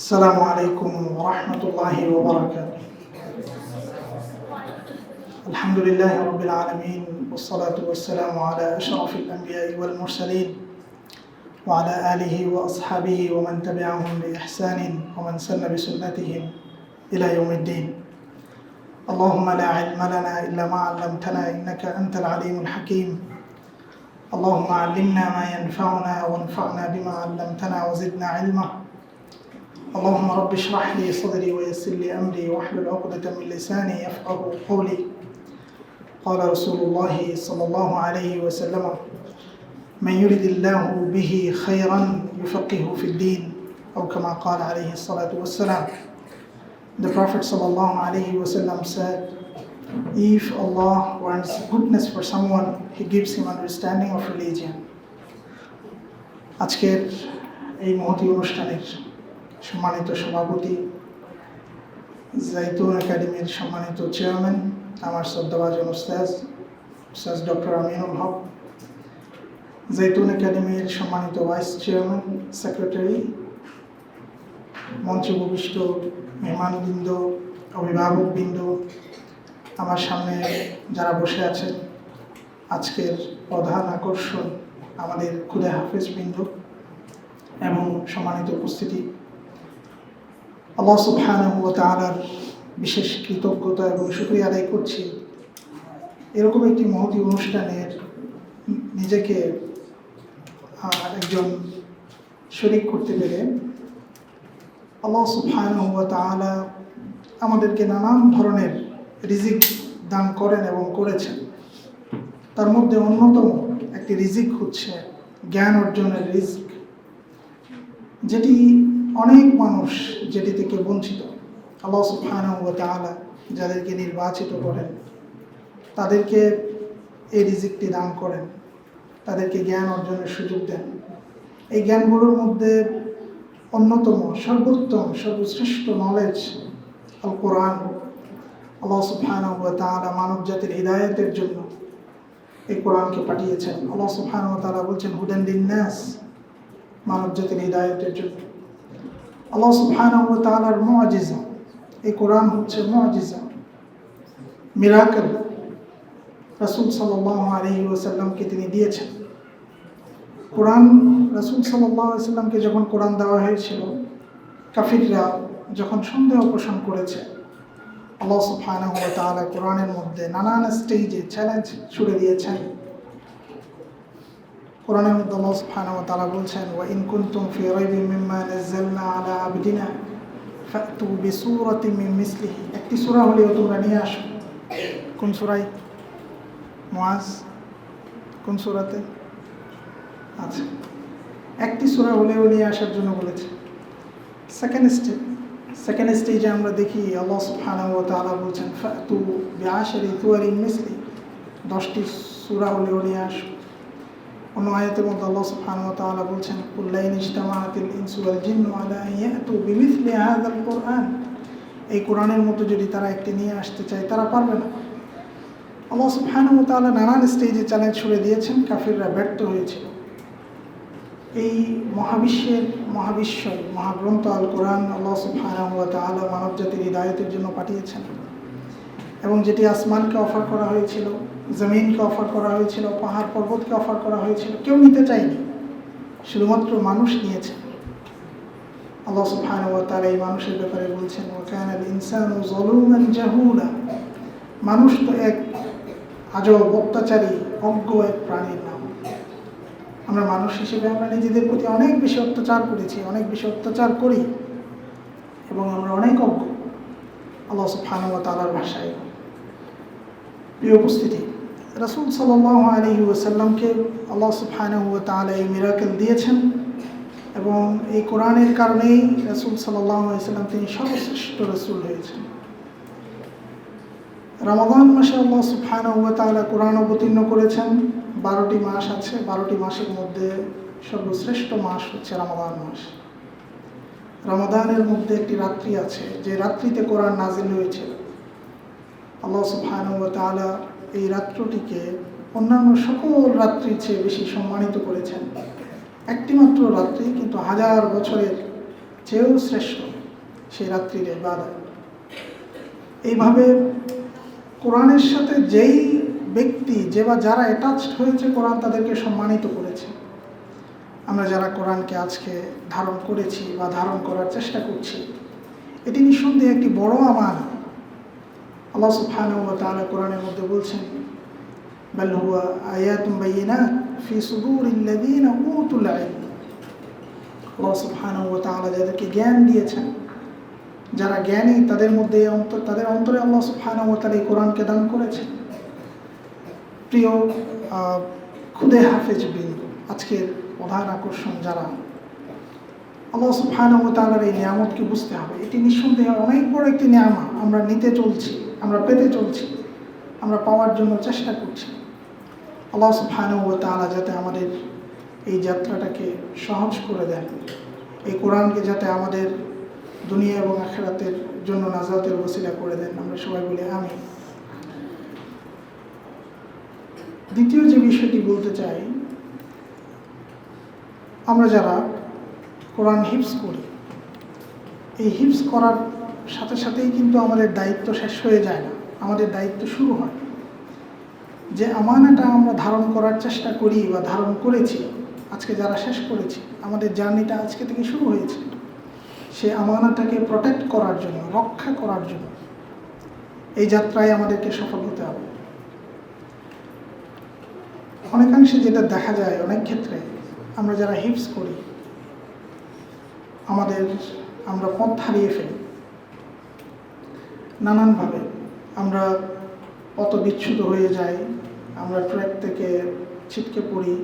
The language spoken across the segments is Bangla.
السلام عليكم ورحمة الله وبركاته. الحمد لله رب العالمين والصلاة والسلام على أشرف الأنبياء والمرسلين وعلى آله وأصحابه ومن تبعهم بإحسان ومن سن بسنتهم إلى يوم الدين. اللهم لا علم لنا إلا ما علمتنا إنك أنت العليم الحكيم. اللهم علمنا ما ينفعنا وانفعنا بما علمتنا وزدنا علما. اللهم رب اشرح لي صدري ويسر لي أمري واحلل عقدة من لساني يفقه قولي. قال رسول الله صلى الله عليه وسلم: من يرد الله به خيرا يفقهه في الدين، أو كما قال عليه الصلاة والسلام. The Prophet sallallahu alaihi wasallam said, if Allah wants goodness for someone, He gives him understanding of religion. আজকের এই মহতী অনুষ্ঠানের সম্মানিত সভাপতি, জাইতুন একাডেমির সম্মানিত চেয়ারম্যান, আমার শ্রদ্ধাভাজন উস্তাজ ডক্টর আমিনুল হক, জাইতুন একাডেমির সম্মানিত ভাইস চেয়ারম্যান, সেক্রেটারি, মঞ্চে উপবিষ্ট মেহমানবৃন্দ, অভিভাবকবৃন্দ, আমার সামনে যারা বসে আছেন, আজকের প্রধান আকর্ষণ আমাদের খুদে হাফেজবৃন্দ এবং সম্মানিত উপস্থিতি, আল্লাহ সুবহানাহু ওয়া তাআলার বিশেষ কৃতজ্ঞতা এবং শুকরিয়া আদায় করছি এরকম একটি মহতী অনুষ্ঠানের নিজেকে একজন শরীক করতে পেরে। আল্লাহ সুবহানাহু ওয়া তাআলা আমাদেরকে নানান ধরনের রিজিক দান করেন এবং করেছেন। তার মধ্যে অন্যতম একটি রিজিক হচ্ছে জ্ঞান অর্জনের রিজিক, যেটি অনেক মানুষ যেটি থেকে বঞ্চিত। আল্লাহ সুবহানাহু ওয়া তাআলা যাদেরকে নির্বাচিত করেন তাদেরকে এই রিজিকটি দান করেন, তাদেরকে জ্ঞান অর্জনের সুযোগ দেন। এই জ্ঞানগুলোর মধ্যে অন্যতম, সর্বোত্তম, সর্বশ্রেষ্ঠ নলেজ আল কোরআন। আল্লাহ সুবহানাহু ওয়া তাআলা মানব জাতির হিদায়াতের জন্য এই কোরআনকে পাঠিয়েছেন। আল্লাহ সুবহানাহু ওয়া তাআলা বলছেন হুদান লিন-নাস, মানব জাতির হিদায়াতের জন্য। আল্লাহ সুবহানাহু ওয়া তাআলার মুআজিজা, এই কোরআন হচ্ছে মুআজিজা, মিরাকেল। রাসূল সাল্লাল্লাহু আলাইহি ওয়াসাল্লামকে তিনি দিয়েছেন কোরআন। রাসূল সাল্লাল্লাহু আলাইহি ওয়াসাল্লামকে যখন কোরআন দেওয়া হয়েছিল, কাফিররা যখন সন্দেহ পোষণ করেছে, আল্লাহ সুবহানাহু ওয়া তাআলা কোরআনের মধ্যে নানান স্টেজে চ্যালেঞ্জ ছুড়ে দিয়েছেন। কোরআনের মধ্যে আল্লাহ সুবহানাহু ওয়া তাআলা বলছেন, ওয়া ইন কুনতুম ফি রাইবিন মিম্মা নাযালনা আলা আবদিনা ফাতু বিসূরাতিন মিন মিসলিহি। একটি সূরা হলেও তোমরা নিয়ে আসো। কোন সূরায়? মুআজ কোন সূরাতে? আচ্ছা, একটি সূরা হলেও নিয়ে আসার জন্য বলেছে। সেকেন্ড স্টেজে আমরা দেখি আল্লাহ সুবহানাহু ওয়া তাআলা বলছেন ফাতু বিআশরি সুওয়ারিন মিসলি, 10টি সূরা হলেও নিয়ে আসো। অন্য আয়াতের মধ্যে আল্লাহ সুবহানাহু ওয়া তাআলা বলছেন কুল লা ইন ইজতামাআতিল ইনসু ওয়াল জিন্নু আলা আন ইয়াতু বিমিসলি হাযাল কুরআন। এই কোরআনের মতো যদি তারা একটি নিয়ে আসতে চায় তারা পারবে না। আল্লাহ সুবহানাহু ওয়া তাআলা নানান স্টেজে চ্যালেঞ্জ ছুড়ে দিয়েছেন, কাফিররা ব্যর্থ হয়েছিল। এই মহাবিশ্বয় মহাগ্রন্থ আল কোরআন আল্লাহ সুবহানাহু ওয়া তাআলা মানব জাতির হিদায়াতের জন্য পাঠিয়েছেন, এবং যেটি আসমানকে অফার করা হয়েছিল, জমিনকে অফার করা হয়েছিল, পাহাড় পর্বতকে অফার করা হয়েছিল, কেউ নিতে চায়নি, শুধুমাত্র মানুষ নিয়েছে। আল্লাহ সুবহানাহু ওয়া তাআলা এই মানুষের ব্যাপারে বলছেন ওয়া কানাল ইনসানু যালুমান জাহুলা। মানুষ তো এক আজব, অত্যাচারী, অজ্ঞ এক প্রাণীর নাম। আমরা মানুষ হিসেবে আমরা নিজেদের প্রতি অনেক বেশি অত্যাচার করেছি, অনেক বেশি অত্যাচার করি, এবং আমরা অনেক অজ্ঞ আল্লাহ সুবহানাহু ওয়া তাআলার ভাষায়। প্রিয় উপস্থিতি, রাসূল সাল্লাল্লাহু আলাইহি ওয়াসাল্লামকে আল্লাহ সুবহানাহু ওয়া তাআলা এই মিরাকেল দিয়েছেন, এবং এই কোরআনের কারণেই রাসূল সাল্লাল্লাহু আলাইহি ওয়াসাল্লাম তিনি সর্বশ্রেষ্ঠ রাসূল হয়েছেন। রমাদান মাসে আল্লাহ সুবহানাহু ওয়া তাআলা কোরআন অবতীর্ণ করেছেন। 12টি মাস আছে, 12টি মাসের মধ্যে সর্বশ্রেষ্ঠ মাস হচ্ছে রমাদান মাস। রমাদানের মধ্যে একটি রাত্রি আছে যে রাত্রিতে কোরআন নাজিল হয়েছিল। আল্লাহ সুবহানাহু ওয়া তাআলা এই রাত্রিটিকে অন্যান্য সকল রাত্রির চেয়ে বেশি সম্মানিত করেছেন। একটি মাত্র রাত্রি, কিন্তু 1000 বছরের চেয়েও শ্রেষ্ঠ। সেই রাত্রির ইবাদত। এইভাবে কোরআনের সাথে যেই ব্যক্তি যারা অ্যাটাচড হয়েছে কোরআন তাদেরকে সম্মানিত করেছে। আমরা যারা কোরআনকে আজকে ধারণ করেছি বা ধারণ করার চেষ্টা করছি, এটি নিঃসন্দেহে একটি বড় আমানত। আল্লাহ সুবহানাহু ওয়া তাআলা কোরআনের মধ্যে বলছেন, বাল হুয়া আয়াতুম বাইয়িনাত ফি সুদুরিল্লাযীনা উতুল ইলম। আল্লাহ সুবহানাহু ওয়া তাআলা যাদেরকে জ্ঞান দিয়েছেন, যারা জ্ঞানী, তাদের মধ্যে তাদের অন্তরে আল্লাহ সুবহানাহু ওয়া তাআলা এই কোরআনকে দান করেছেন। প্রিয় খুদে হাফেজ বৃন্দ, আজকের প্রধান আকর্ষণ যারা, আল্লাহ সুবহানাহু ওয়া তাআলার এই নিয়ামতকে বুঝতে হবে। এটি নিঃসন্দেহে অনেক বড় একটি নিয়ামত। আমরা নিতে চলছি, আমরা পেতে চলছি, আমরা পাওয়ার জন্য চেষ্টা করছি। আল্লাহ সুবহানাহু ওয়া তাআলা যাতে আমাদের এই যাত্রাটাকে সহজ করে দেন, এই কোরআনকে যাতে আমাদের দুনিয়া এবং আখিরাতের জন্য নাজাতের ওসিলা করে দেন, আমরা সবাই বলি আমিন। দ্বিতীয় যে বিষয়টি বলতে চাই, আমরা যারা কোরআন হিফজ করি, এই হিফজ করার সাথে সাথেই কিন্তু আমাদের দায়িত্ব শেষ হয়ে যায় না, আমাদের দায়িত্ব শুরু হয়। যে আমানাটা আমরা ধারণ করার চেষ্টা করি বা ধারণ করেছি, আজকে যারা শেষ করেছি, আমাদের জার্নিটা আজকে থেকে শুরু হয়েছে। সে আমানাটাকে প্রোটেক্ট করার জন্য, রক্ষা করার জন্য এই যাত্রায় আমাদেরকে সফল হতে হবে। অনেকাংশে যেটা দেখা যায়, অনেক ক্ষেত্রে আমরা যারা হিফজ করি, আমরা পথ হারিয়ে ফেলি নানানভাবে। আমরা পথবিচ্যুত হয়ে যাই, আমরা ট্র্যাক থেকে ছিটকে পড়ি।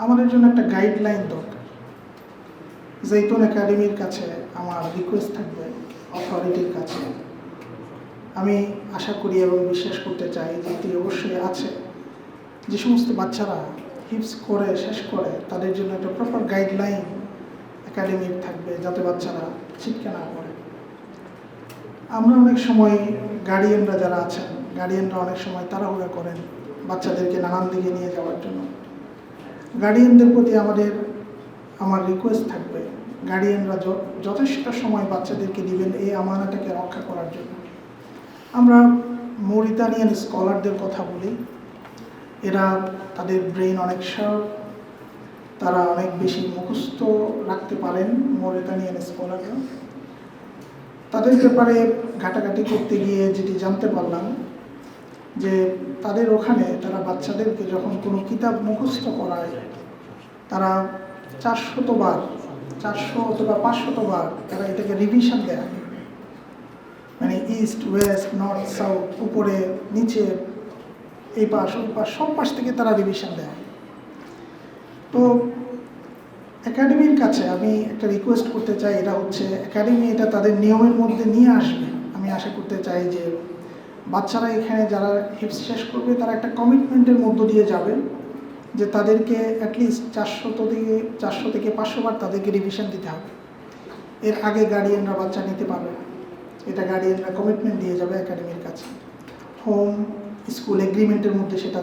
আমাদের জন্য একটা গাইডলাইন দরকার। জৈতুন একাডেমির কাছে আমার রিকোয়েস্ট থাকবে, অথরিটির কাছে। আমি আশা করি এবং বিশ্বাস করতে চাই যে এটি অবশ্যই আছে। যে সমস্ত বাচ্চারা হিফজ করে শেষ করে, তাদের জন্য একটা প্রপার গাইডলাইন একাডেমির থাকবে, যাতে বাচ্চারা ছিটকে না পড়ে। আমরা অনেক সময় গার্ডিয়ানরা যারা আছেন, গার্ডিয়ানরা অনেক সময় তাড়াহুড়া করেন বাচ্চাদেরকে নানান দিকে নিয়ে যাওয়ার জন্য। গার্ডিয়ানদের প্রতি আমার রিকোয়েস্ট থাকবে, গার্ডিয়ানরা যথেষ্ট সময় বাচ্চাদেরকে দিবেন এই আমানাটাকে রক্ষা করার জন্য। আমরা মরিতানিয়ান স্কলারদের কথা বলি, এরা তাদের ব্রেন অনেক শার্প, তারা অনেক বেশি মুখস্থ রাখতে পারেন। মরিতানিয়ান স্কলাররা, তাদের ব্যাপারে ঘাটাঘাটি করতে গিয়ে যেটি জানতে পারলাম যে তাদের ওখানে তারা বাচ্চাদেরকে যখন কোনো কিতাব মুখস্থ করায়, তারা 400 বার, 400 অথবা 500 বার তারা এটাকে রিভিশন দেয়। মানে ইস্ট, ওয়েস্ট, নর্থ, সাউথ, উপরে নিচে, এই পাশ ওই পাশ, সব পাশ থেকে তারা রিভিশন দেয়। তো একাডেমির কাছে আমি একটা রিকোয়েস্ট করতে চাই, এটা হচ্ছে একাডেমি এটা তাদের নিয়মের মধ্যে নিয়ে আসবে। আমি আশা করতে চাই যে বাচ্চারা এখানে যারা হিফজ শেষ করবে, তারা একটা কমিটমেন্টের মধ্য দিয়ে যাবে যে তাদেরকে অ্যাটলিস্ট 400 থেকে 500 বার তাদেরকে রিভিশন দিতে হবে। এর আগে গার্ডিয়ানরা বাচ্চা নিতে পারবে না, এটা গার্ডিয়ানরা কমিটমেন্ট দিয়ে যাবে একাডেমির কাছে। হোম স্কুল এগ্রিমেন্টের মধ্যে সেটা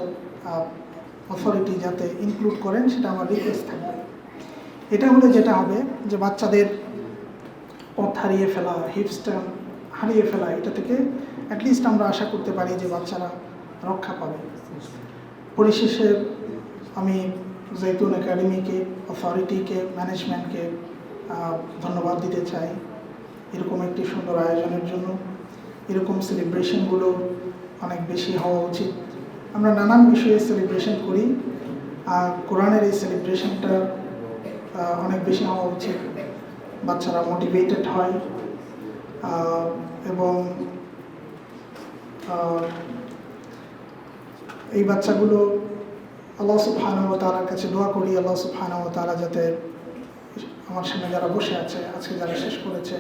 অথরিটি যাতে ইনক্লুড করেন, সেটা আমার রিকোয়েস্ট থাকবে। এটা হলে যেটা হবে যে বাচ্চাদের পথ হারিয়ে ফেলা, হিফজটা হারিয়ে ফেলা, এটা থেকে অ্যাটলিস্ট আমরা আশা করতে পারি যে বাচ্চারা রক্ষা পাবে। পরিশেষে আমি জৈতুন একাডেমিকে, অথরিটিকে, ম্যানেজমেন্টকে ধন্যবাদ দিতে চাই এরকম একটি সুন্দর আয়োজনের জন্য। এরকম সেলিব্রেশনগুলো অনেক বেশি হওয়া উচিত। আমরা নানান বিষয়ে সেলিব্রেশন করি, আর কোরআনের এই সেলিব্রেশনটা অনেক বেশি হওয়া উচিত। বাচ্চারা মোটিভেটেড হয় এবং এই বাচ্চাগুলো আল্লাহ সুবহানাহু ওয়া তাআলার কাছে দোয়া করি, আল্লাহ সুবহানাহু ওয়া তাআলা যাতে আমার সামনে যারা বসে আছে, আজকে যারা শেষ করেছে,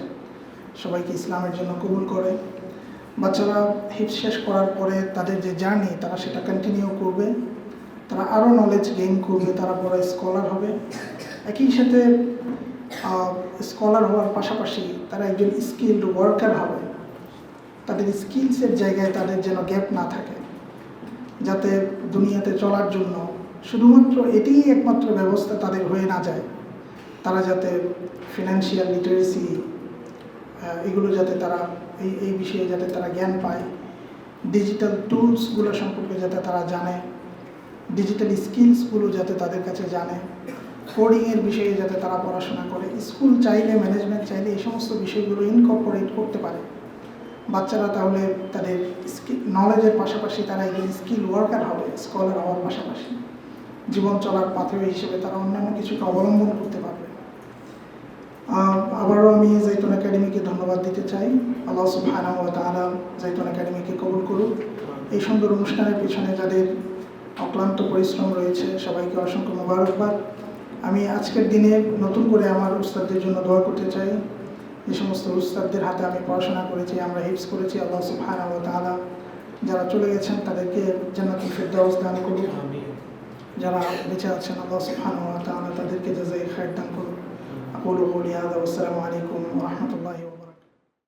সবাইকে ইসলামের জন্য কবুল করে। বাচ্চারা হিফজ শেষ করার পরে তাদের যে জার্নি, তারা সেটা কন্টিনিউ করবে, তারা আরও নলেজ গেইন করবে, তারা বড় স্কলার হবে। একই সাথে স্কলার হওয়ার পাশাপাশি তারা একজন স্কিলড ওয়ার্কার হবে। তাদের স্কিলসের জায়গায় তাদের যেন গ্যাপ না থাকে, যাতে দুনিয়াতে চলার জন্য শুধুমাত্র এটিই একমাত্র ব্যবস্থা তাদের হয়ে না যায়। তারা যাতে ফিনান্সিয়াল লিটারেসি এগুলো যাতে তারা এই বিষয়ে যাতে তারা জ্ঞান পায়, ডিজিটাল টুলসগুলো সম্পর্কে যাতে তারা জানে, ডিজিটাল স্কিলসগুলো যাতে তাদের কাছে জানে, কোডিংয়ের বিষয়ে যাতে তারা পড়াশোনা করে। স্কুল চাইলে, ম্যানেজমেন্ট চাইলে এই সমস্ত বিষয়গুলো ইনকর্পোরেট করতে পারে। বাচ্চারা তাহলে তাদের নলেজের পাশাপাশি তারা একজন স্কিল ওয়ার্কার হবে, স্কলার হওয়ার পাশাপাশি জীবন চলার পাথেয় হিসেবে তারা অন্যান্য কিছুকে অবলম্বন করতে পারবে। আবারও আমি জাইতুন একাডেমিকে ধন্যবাদ দিতে চাই। আল্লাহ সুবহানাহু ওয়া তাআলা জাইতুন একাডেমিকে কবুল করুক। এই সুন্দর অনুষ্ঠানের পিছনে যাদের অক্লান্ত পরিশ্রম রয়েছে সবাইকে অসংখ্য মোবারকবাদ। আমি আজকের দিনে নতুন করে আমার উস্তাদদের জন্য দোয়া করতে চাই। যে সমস্ত উস্তাদদের হাতে আমি পড়াশোনা করেছি, আমরা হিফজ করেছি, আল্লাহ সুবহানাহু ওয়া তাআলা যারা চলে গেছেন তাদেরকে জান্নাতুল ফিরদাউস দান করুন। যারা বেঁচে আছেন আল্লাহ সুবহানাহু ওয়া তাআলা তাদেরকে জাযায়ে খায়র দান করুন। আকুলু কওলি হাযা ওয়া আসসালামু আলাইকুম ওয়া রাহমাতুল্লাহি